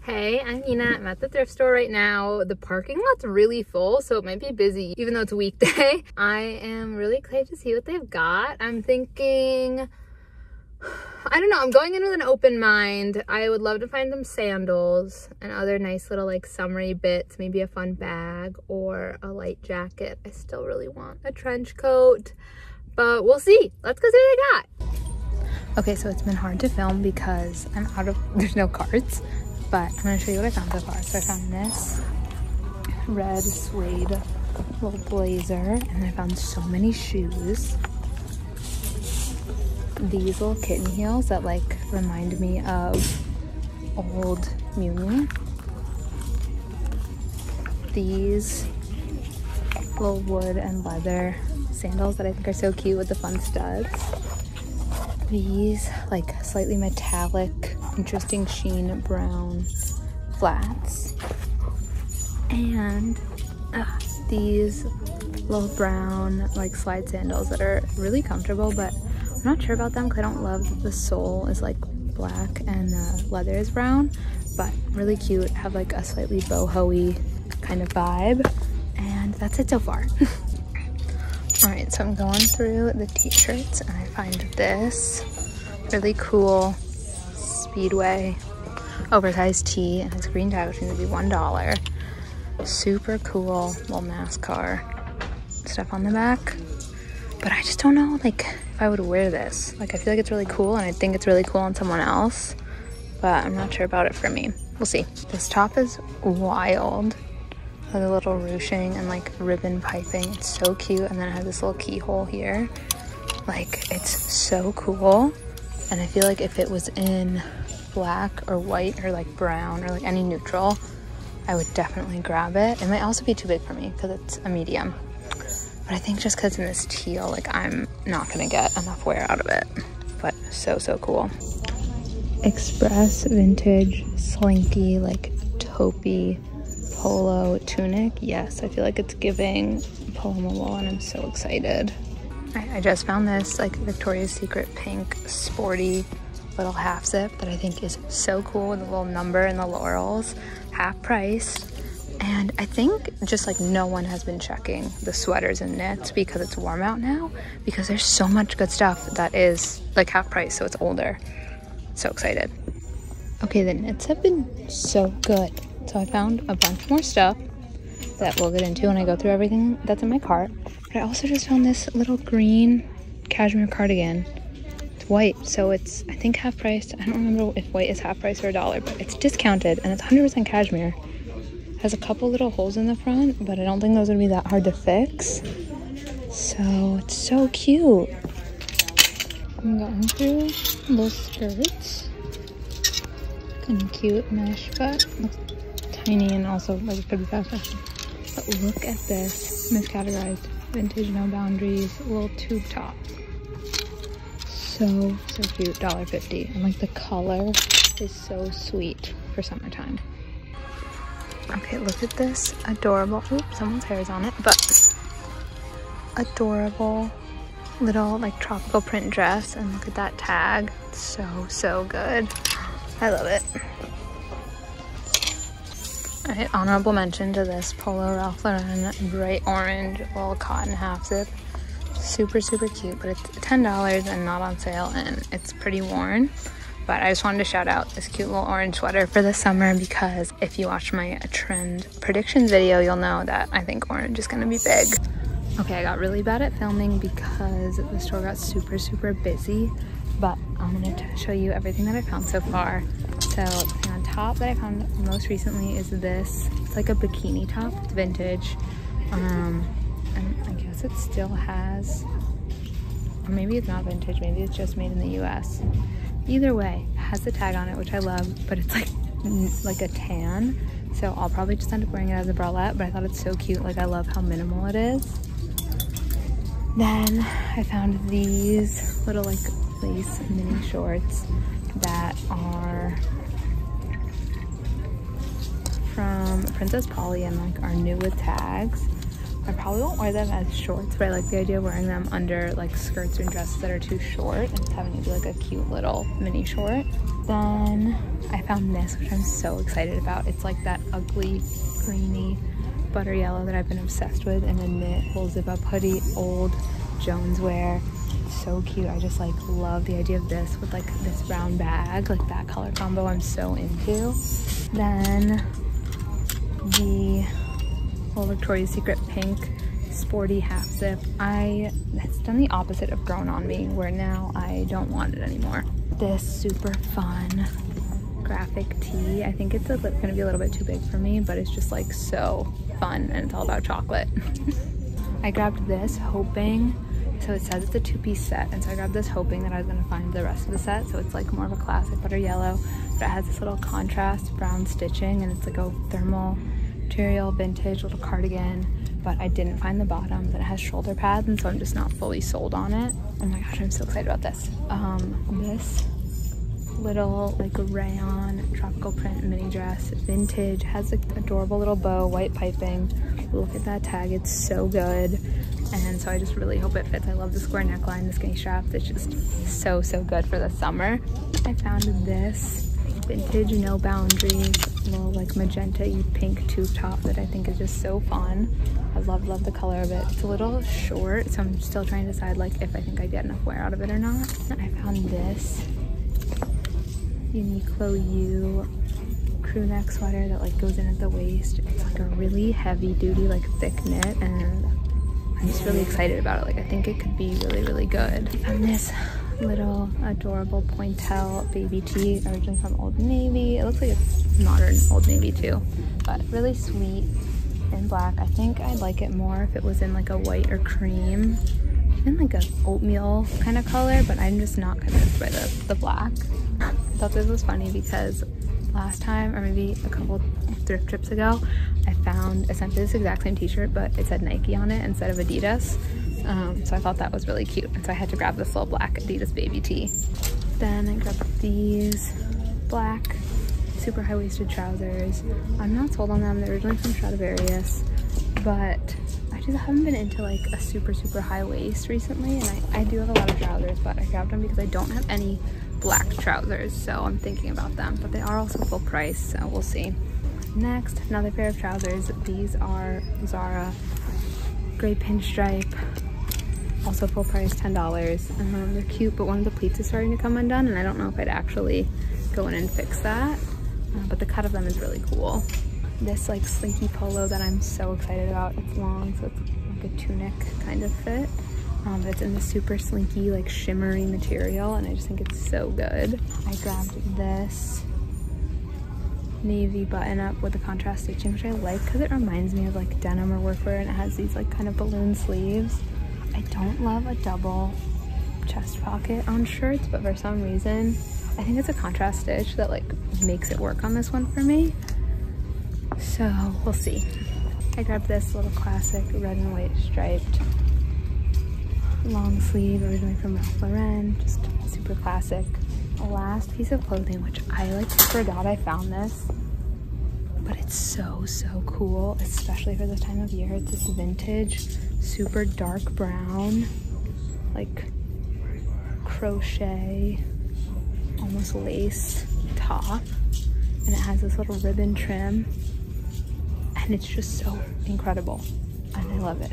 Hey, I'm Nina. I'm at the thrift store right now. The parking lot's really full, so it might be busy even though it's a weekday. I am really excited to see what they've got. I'm thinking, I don't know, I'm going in with an open mind. I would love to find them sandals and other nice little like summery bits, maybe a fun bag or a light jacket. I still really want a trench coat, but we'll see. Let's go see what they got. Okay, so it's been hard to film because there's no carts. But I'm gonna show you what I found so far. So I found this red suede little blazer, and I found so many shoes. These little kitten heels that like remind me of old Muni. These little wood and leather sandals that I think are so cute with the fun studs. These like slightly metallic, interesting sheen brown flats, and these little brown like slide sandals that are really comfortable, but I'm not sure about them because I don't love that the sole is like black and the leather is brown, but really cute, have like a slightly boho-y kind of vibe, and that's it so far. All right, so I'm going through the t-shirts and I find this really cool Speedway oversized tee, and it's green tag, which means it'd be $1. Super cool little NASCAR stuff on the back, but I just don't know like if I would wear this. Like I feel like it's really cool and I think it's really cool on someone else, but I'm not sure about it for me. We'll see. This top is wild. With a little ruching and like ribbon piping. It's so cute, and then it has this little keyhole here. Like it's so cool, and I feel like if it was in black or white or like brown or like any neutral, I would definitely grab it. It might also be too big for me because it's a medium, but I think just because in this teal, like I'm not gonna get enough wear out of it. But so cool. Express vintage slinky like taupey polo tunic. Yes, I feel like it's giving Paloma wool, and I'm so excited. I just found this like Victoria's Secret pink sporty little half zip that I think is so cool with a little number in the laurels, half price. And I think just like no one has been checking the sweaters and knits because it's warm out now, because there's so much good stuff that is like half price, so it's older. So excited. Okay, the knits have been so good. So I found a bunch more stuff that we'll get into when I go through everything that's in my cart. But I also just found this little green cashmere cardigan. It's white, so it's I think half price. I don't remember if white is half price or $1, but it's discounted and it's 100% cashmere. It has a couple little holes in the front, but I don't think those would be that hard to fix. So it's so cute. I'm going through little skirts. Kind of cute mesh, but looks tiny and also like it could be fast fashion. But look at this miscategorized vintage no boundaries little tube top. So cute. $1.50, and like the color is so sweet for summertime. Okay, look at this adorable, oops, someone's hair is on it, but adorable little like tropical print dress, and look at that tag. So good. I love it. All right, honorable mention to this Polo Ralph Lauren bright orange little cotton half zip. Super cute, but it's $10 and not on sale, and it's pretty worn. But I just wanted to shout out this cute little orange sweater for the summer, because if you watch my trend predictions video, you'll know that I think orange is gonna be big. Okay, I got really bad at filming because the store got super busy, but I'm gonna show you everything that I found so far. So the thing on top that I found most recently is this. It's like a bikini top. It's vintage. And I guess it still has, or maybe it's not vintage, maybe it's just made in the US. Either way, it has the tag on it, which I love, but it's like a tan. So I'll probably just end up wearing it as a bralette, but I thought it's so cute. Like I love how minimal it is. Then I found these little like lace mini shorts that are from Princess Polly and like are new with tags. I probably won't wear them as shorts, but I like the idea of wearing them under like skirts and dresses that are too short and just having it be like a cute little mini short. Then I found this, which I'm so excited about. It's like that ugly greeny butter yellow that I've been obsessed with in a knit full zip up hoodie, old Jones wear. So cute. I just like love the idea of this with like this brown bag, like that color combo I'm so into. Then the little Victoria's Secret pink sporty half zip. It's done the opposite of grown on me, where now I don't want it anymore. This super fun graphic tee. I think it's gonna be a little bit too big for me, but it's just like so fun and it's all about chocolate. I grabbed this hoping, so it says it's a 2-piece set, and so I grabbed this hoping that I was gonna find the rest of the set. So it's like more of a classic butter yellow, but it has this little contrast brown stitching, and it's like a thermal material vintage little cardigan, but I didn't find the bottoms, and it has shoulder pads, and so I'm just not fully sold on it. Oh my gosh, I'm so excited about this. This little like rayon tropical print mini dress, vintage, has like adorable little bow, white piping. Look at that tag, it's so good. And so I just really hope it fits. I love the square neckline, the skinny straps. It's just so good for the summer. I found this vintage no boundaries little like magenta-y pink tube top that I think is just so fun. I love the color of it. It's a little short, so I'm still trying to decide like if I think I get enough wear out of it or not. I found this Uniqlo U crew neck sweater that like goes in at the waist. It's like a really heavy duty like thick knit, and I'm just really excited about it. Like I think it could be really good. I found this little adorable pointel baby tee, originally from Old Navy. It looks like it's modern Old Navy too, but really sweet in black. I think I'd like it more if it was in like a white or cream, even like a oatmeal kind of color, but I'm just not convinced by the black. I thought this was funny because last time, or maybe a couple thrift trips ago, I found essentially this exact same t-shirt, but it said Nike on it instead of Adidas. So I thought that was really cute, and so I had to grab this little black Adidas baby tee. Then I grabbed these black super high-waisted trousers. I'm not sold on them. They're originally from Stradivarius, but I just haven't been into like a super high waist recently, and I do have a lot of trousers, but I grabbed them because I don't have any black trousers, so I'm thinking about them, but they are also full price, so we'll see. Next, another pair of trousers. These are Zara gray pinstripe, also full price, $10. They're cute, but one of the pleats is starting to come undone, and I don't know if I'd actually go in and fix that, but the cut of them is really cool. This like slinky polo that I'm so excited about. It's long, so it's like a tunic kind of fit, but it's in the super slinky like shimmery material, and I just think it's so good. I grabbed this navy button up with the contrast stitching, which I like because it reminds me of like denim or workwear, and it has these like kind of balloon sleeves. I don't love a double chest pocket on shirts, but for some reason I think it's a contrast stitch that like makes it work on this one for me, so we'll see. I grabbed this little classic red and white striped long sleeve, originally from Ralph Lauren, just super classic. Last piece of clothing, which I like forgot I found this, but it's so cool, especially for this time of year. It's this vintage super dark brown like crochet almost lace top, and it has this little ribbon trim, and it's just so incredible, and I love it.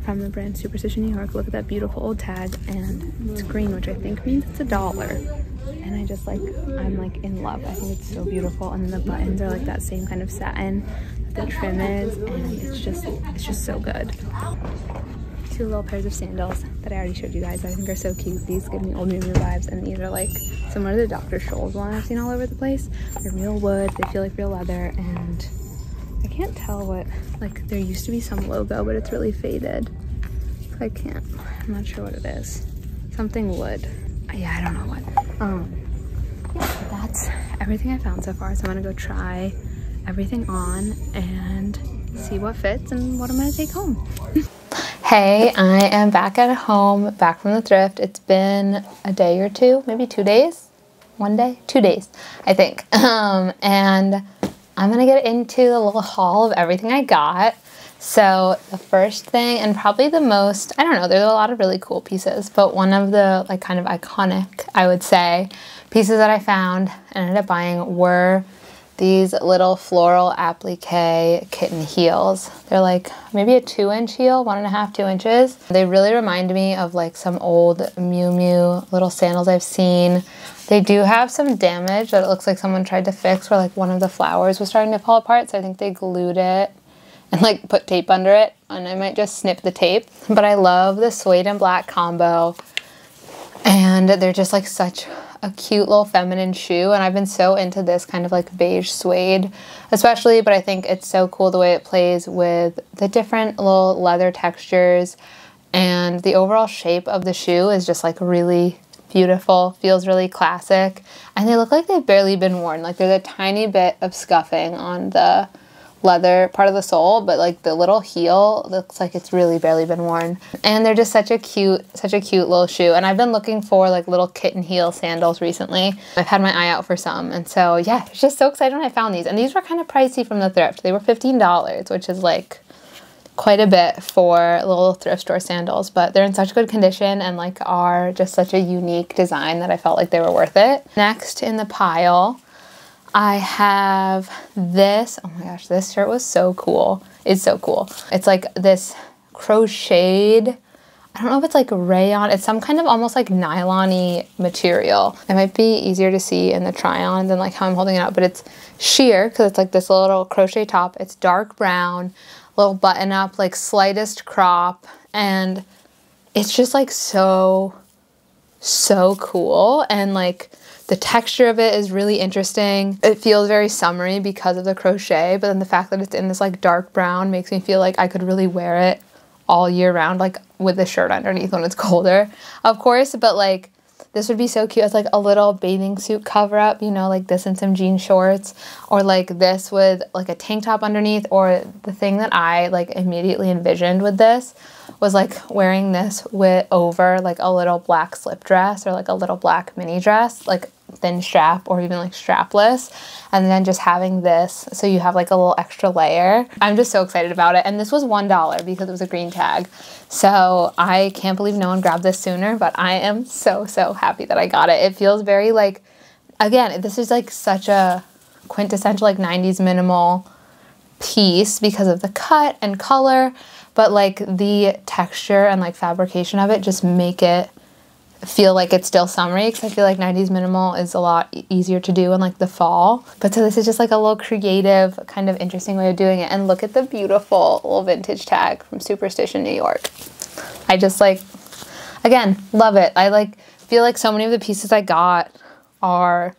From the brand Superstition New York. Look at that beautiful old tag, and it's green, which I think means it's $1, and I just like, I'm like in love. I think it's so beautiful, and then the buttons are like that same kind of satin that the trim is, and it's just so good. Two little pairs of sandals that I already showed you guys. I think are so cute. These give me Old Navy vibes, and these are like similar to the Dr. Scholl's one I've seen all over the place. They're real wood, they feel like real leather, and I can't tell what, like there used to be some logo, but it's really faded. So I'm not sure what it is. Something wood. Yeah, I don't know what. Yeah, that's everything I found so far. So I'm gonna go try everything on and see what fits and what I'm gonna take home. Hey, I am back at home, back from the thrift. It's been a day or two, maybe 2 days. 1 day? 2 days, I think. And I'm gonna get into a little haul of everything I got. So the first thing, and probably the most, I don't know, there's a lot of really cool pieces, but one of the like kind of iconic, I would say, pieces that I found and ended up buying were these little floral applique kitten heels. They're like maybe a 2-inch heel, 1.5, 2 inches. They really remind me of like some old Miu Miu little sandals I've seen. They do have some damage that it looks like someone tried to fix, where like one of the flowers was starting to fall apart, so I think they glued it and like put tape under it, and I might just snip the tape. But I love the suede and black combo, and they're just like such a cute little feminine shoe, and I've been so into this kind of like beige suede especially, but I think it's so cool the way it plays with the different little leather textures, and the overall shape of the shoe is just like really beautiful, feels really classic, and they look like they've barely been worn. Like there's a tiny bit of scuffing on the leather part of the sole, but like the little heel looks like it's really barely been worn. And they're just such a cute little shoe. And I've been looking for like little kitten heel sandals recently. I've had my eye out for some, and so yeah, I was just so excited when I found these. And these were kind of pricey from the thrift. They were $15, which is like quite a bit for little thrift store sandals, but they're in such good condition and like are just such a unique design that I felt like they were worth it. Next in the pile, I have this. Oh my gosh, this shirt was so cool. It's so cool. It's like this crocheted, I don't know if it's like rayon. It's some kind of almost like nylon-y material. It might be easier to see in the try-on than like how I'm holding it up, but it's sheer because it's like this little crochet top. It's dark brown, little button up, like slightest crop, and it's just like so cool. And like the texture of it is really interesting. It feels very summery because of the crochet, but then the fact that it's in this like dark brown makes me feel like I could really wear it all year round, like with a shirt underneath when it's colder, of course. But like this would be so cute as like a little bathing suit cover up, you know, like this and some jean shorts, or like this with like a tank top underneath. Or the thing that I like immediately envisioned with this was like wearing this with over like a little black slip dress, or like a little black mini dress, like thin strap or even like strapless, and then just having this so you have like a little extra layer. I'm just so excited about it. And this was $1 because it was a green tag, so I can't believe no one grabbed this sooner, but I am so happy that I got it. It feels very like, again, this is like such a quintessential like 90s minimal piece because of the cut and color, but like the texture and like fabrication of it just make it feel like it's still summery, because I feel like 90s minimal is a lot easier to do in like the fall. But so this is just like a little creative kind of interesting way of doing it. And look at the beautiful little vintage tag from Superstition, New York. I just like, again, love it. I like feel like so many of the pieces I got are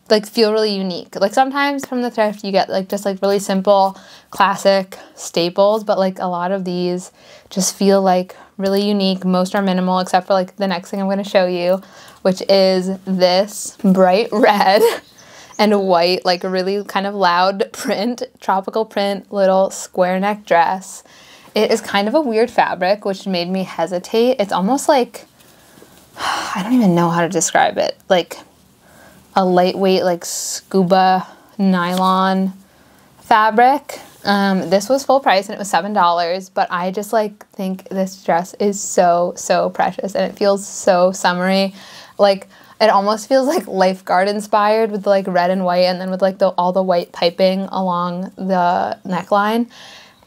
like feel really unique. Like sometimes from the thrift you get like just like really simple classic staples, but like a lot of these just feel like really unique. Most are minimal except for like the next thing I'm going to show you, which is this bright red and white, like a really kind of loud print, tropical print little square neck dress. It is kind of a weird fabric, which made me hesitate. It's almost like, I don't even know how to describe it, like a lightweight like scuba nylon fabric. This was full price and it was $7, but I just like think this dress is so precious, and it feels so summery. Like it almost feels like lifeguard inspired with the like red and white, and then with like all the white piping along the neckline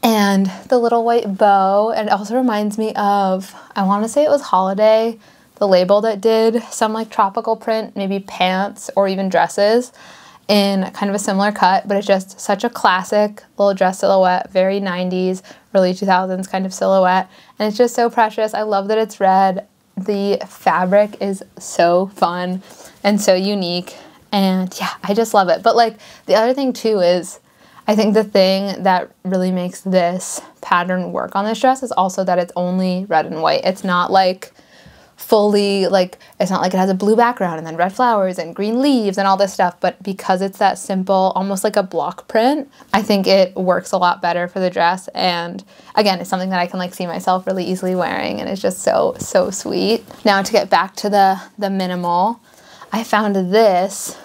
and the little white bow. And it also reminds me of, I want to say it was Holiday, the label that did some like tropical print, maybe pants or even dresses in kind of a similar cut, but it's just such a classic little dress silhouette, very 90s, early 2000s kind of silhouette, and it's just so precious. I love that it's red. The fabric is so fun and so unique, and yeah, I just love it. But like the other thing too is, I think the thing that really makes this pattern work on this dress is also that it's only red and white. It's not like fully, like, it's not like it has a blue background and then red flowers and green leaves and all this stuff, but because it's that simple, almost like a block print, I think it works a lot better for the dress. And again, it's something that I can like see myself really easily wearing, and it's just so sweet. Now to get back to the minimal, I found this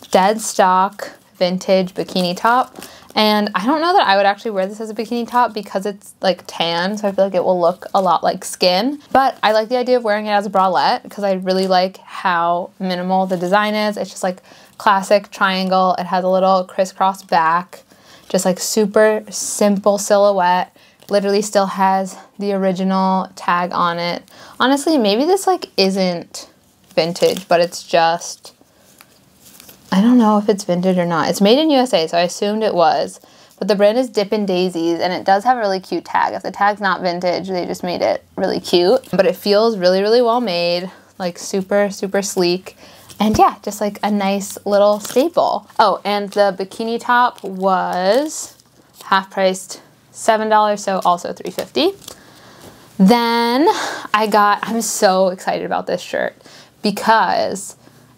dead stock vintage bikini top, And I don't know that I would actually wear this as a bikini top because it's like tan, so I feel like it will look a lot like skin. But I like the idea of wearing it as a bralette because I really like how minimal the design is. It's just like classic triangle. It has a little crisscross back, just like super simple silhouette. Literally still has the original tag on it. Honestly, maybe this like isn't vintage, but it's just, I don't know if it's vintage or not. It's made in USA, so I assumed it was. But the brand is Dippin' Daisies, and it does have a really cute tag. If the tag's not vintage, they just made it really cute. But it feels really, really well made, like super, super sleek. And yeah, just like a nice little staple. Oh, and the bikini top was half-priced $7, so also $3.50. Then I'm so excited about this shirt because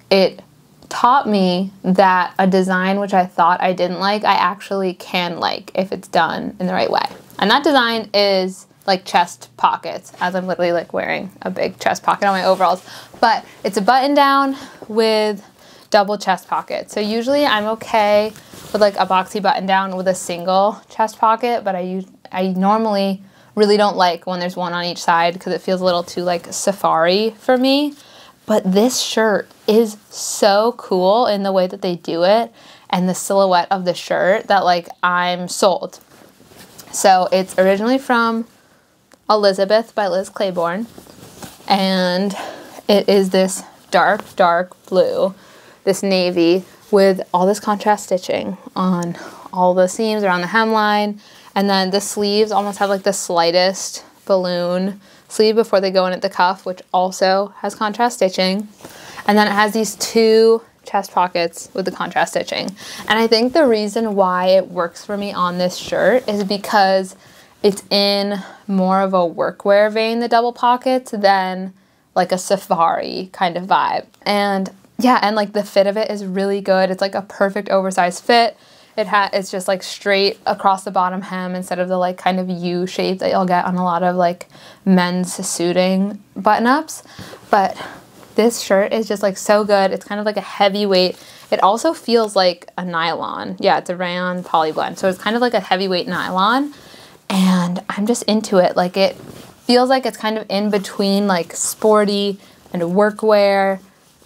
it taught me that a design which I thought I didn't like, I actually can like if it's done in the right way. And that design is like chest pockets, as I'm literally like wearing a big chest pocket on my overalls. But it's a button down with double chest pockets. So usually I'm okay with like a boxy button down with a single chest pocket, but I normally really don't like when there's one on each side because it feels a little too like safari for me. But this shirt is so cool in the way that they do it and the silhouette of the shirt that like I'm sold. So it's originally from Elizabeth by Liz Claiborne, and it is this dark, dark blue, this navy with all this contrast stitching on all the seams around the hemline, and then the sleeves almost have like the slightest balloon sleeve before they go in at the cuff, which also has contrast stitching. And then it has these two chest pockets with the contrast stitching. And I think the reason why it works for me on this shirt is because it's in more of a workwear vein, the double pockets, than like a safari kind of vibe. And yeah, and like the fit of it is really good. It's like a perfect oversized fit. It's just like straight across the bottom hem instead of the like kind of U shape that you'll get on a lot of like men's suiting button-ups. But this shirt is just like so good. It's kind of like a heavyweight. It also feels like a nylon. Yeah, it's a rayon poly blend. So it's kind of like a heavyweight nylon. And I'm just into it. Like it feels like it's kind of in between like sporty and workwear.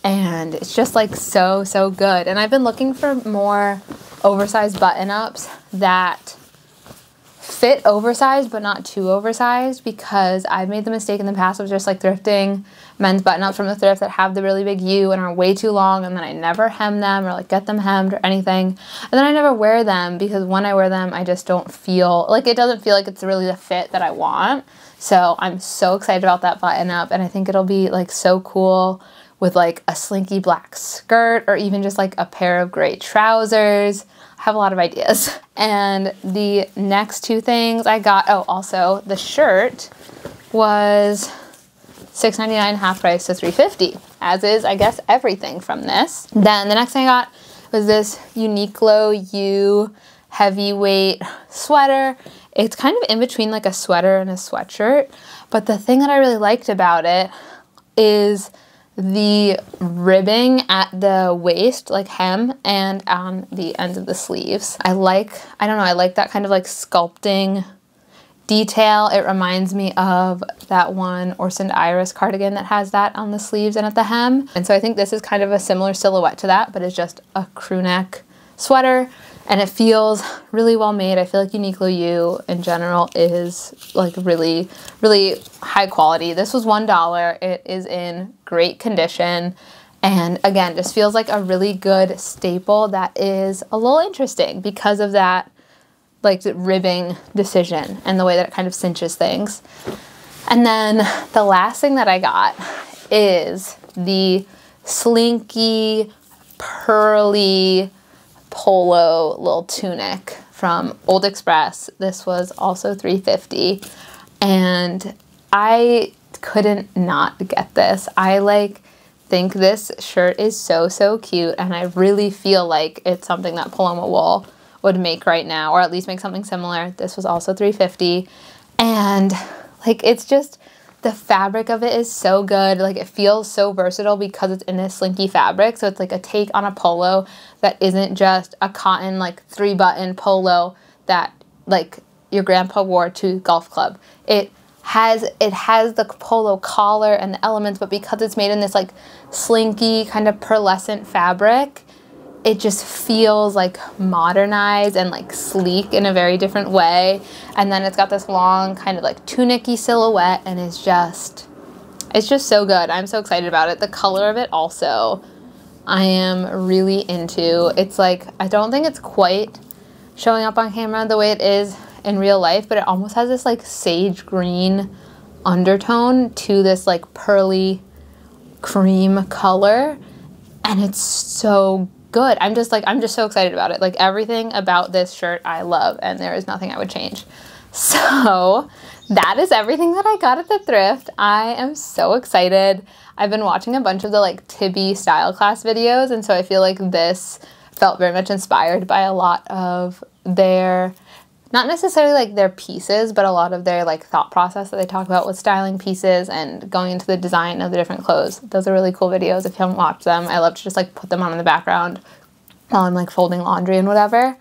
And it's just like so, so good. And I've been looking for more oversized button-ups that fit oversized but not too oversized, because I've made the mistake in the past of just like thrifting men's button-ups from the thrift that have the really big U and are way too long, and then I never hem them or like get them hemmed or anything, and then I never wear them because when I wear them I just don't feel like, it doesn't feel like it's really the fit that I want. So I'm so excited about that button-up, and I think it'll be like so cool with like a slinky black skirt or even just like a pair of gray trousers. I have a lot of ideas. And the next two things I got, oh, also the shirt was $6.99 half price to $3.50, as is, I guess, everything from this. Then the next thing I got was this Uniqlo U heavyweight sweater. It's kind of in between like a sweater and a sweatshirt, but the thing that I really liked about it is the ribbing at the waist, like hem, and on the ends of the sleeves. I like that kind of like sculpting detail. It reminds me of that one Orseund Iris cardigan that has that on the sleeves and at the hem. And so I think this is kind of a similar silhouette to that, but it's just a crew neck sweater. And it feels really well made. I feel like Uniqlo U in general is like really, really high quality. This was $1. It is in great condition. And again, just feels like a really good staple that is a little interesting because of that like ribbing decision and the way that it kind of cinches things. And then the last thing that I got is the slinky, pearly, polo little tunic from Old Express. This was also $3.50, and I couldn't not get this. I like think this shirt is so, so cute, and I really feel like it's something that Paloma wool would make right now, or at least make something similar. This was also $3.50, and like it's just The fabric of it is so good. Like, it feels so versatile because it's in this slinky fabric. So it's like a take on a polo that isn't just a cotton, like 3-button polo that like your grandpa wore to golf club. It has the polo collar and the elements, but because it's made in this like slinky kind of pearlescent fabric, it just feels like modernized and like sleek in a very different way. And then it's got this long kind of like tunic-y silhouette, and it's just so good. I'm so excited about it. The color of it also, I am really into. It's like, I don't think it's quite showing up on camera the way it is in real life, but it almost has this like sage green undertone to this like pearly cream color, and it's so good. I'm just so excited about it. Like, everything about this shirt I love, and there is nothing I would change. So that is everything that I got at the thrift. I am so excited. I've been watching a bunch of the like Tibby style class videos, and so I feel like this felt very much inspired by a lot of their, not necessarily like their pieces, but a lot of their like thought process that they talk about with styling pieces and going into the design of the different clothes. Those are really cool videos. If you haven't watched them, I love to just like put them on in the background while I'm like folding laundry and whatever.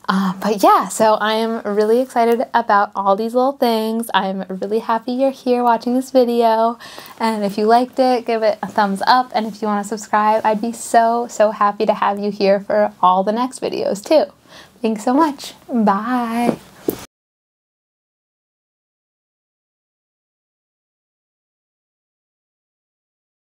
But yeah, so I am really excited about all these little things. I'm really happy you're here watching this video. And if you liked it, give it a thumbs up. And if you want to subscribe, I'd be so, so happy to have you here for all the next videos too. Thanks so much. Bye.